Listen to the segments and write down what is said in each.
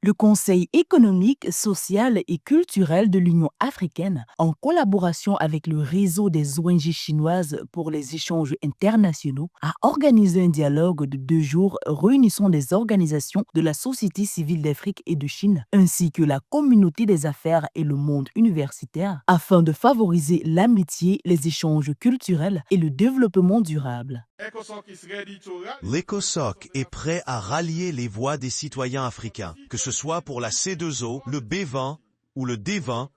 Le Conseil économique, social et culturel de l'Union africaine, en collaboration avec le réseau des ONG chinoises pour les échanges internationaux, a organisé un dialogue de 2 jours réunissant des organisations de la société civile d'Afrique et de Chine, ainsi que la communauté des affaires et le monde universitaire, afin de favoriser l'amitié, les échanges culturels et le développement durable. L'ECOSOC est prêt à rallier les voix des citoyens africains, que ce soit pour la C2O, le B20 ou le D20.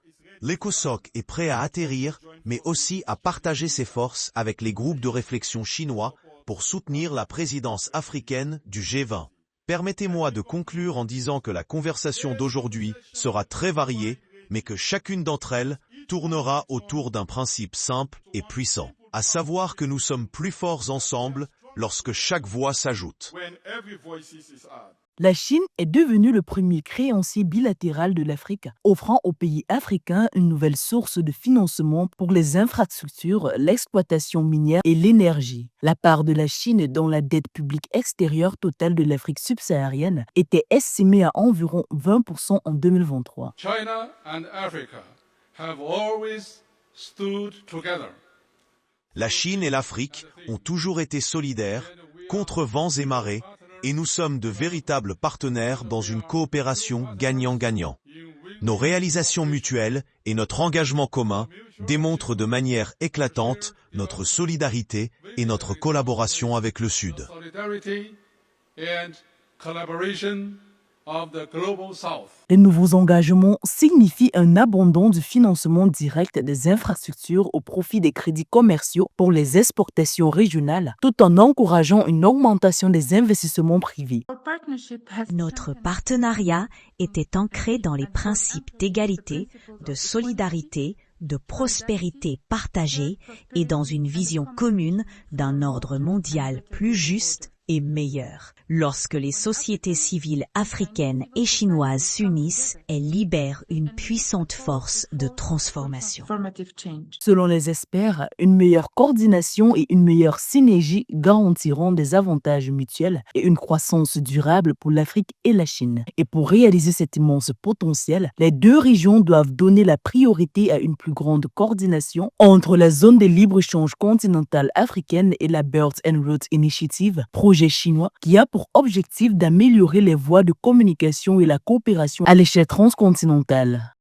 L'ECOSOC est prêt à atterrir, mais aussi à partager ses forces avec les groupes de réflexion chinois pour soutenir la présidence africaine du G20. Permettez-moi de conclure en disant que la conversation d'aujourd'hui sera très variée, mais que chacune d'entre elles tournera autour d'un principe simple et puissant, à savoir que nous sommes plus forts ensemble lorsque chaque voix s'ajoute. La Chine est devenue le premier créancier bilatéral de l'Afrique, offrant aux pays africains une nouvelle source de financement pour les infrastructures, l'exploitation minière et l'énergie. La part de la Chine dans la dette publique extérieure totale de l'Afrique subsaharienne était estimée à environ 20% en 2023. China and Africa have always stood together. La Chine et l'Afrique ont toujours été solidaires, contre vents et marées, et nous sommes de véritables partenaires dans une coopération gagnant-gagnant. Nos réalisations mutuelles et notre engagement commun démontrent de manière éclatante notre solidarité et notre collaboration avec le Sud. Les nouveaux engagements signifient un abandon du financement direct des infrastructures au profit des crédits commerciaux pour les exportations régionales, tout en encourageant une augmentation des investissements privés. Notre partenariat était ancré dans les principes d'égalité, de solidarité, de prospérité partagée et dans une vision commune d'un ordre mondial plus juste et meilleur. Lorsque les sociétés civiles africaines et chinoises s'unissent, elles libèrent une puissante force de transformation. Selon les experts, une meilleure coordination et une meilleure synergie garantiront des avantages mutuels et une croissance durable pour l'Afrique et la Chine. Et pour réaliser cet immense potentiel, les deux régions doivent donner la priorité à une plus grande coordination entre la zone de libre-échange continentale africaine et la Belt and Road Initiative, projet chinois qui a pour objectif d'améliorer les voies de communication et la coopération à l'échelle transcontinentale.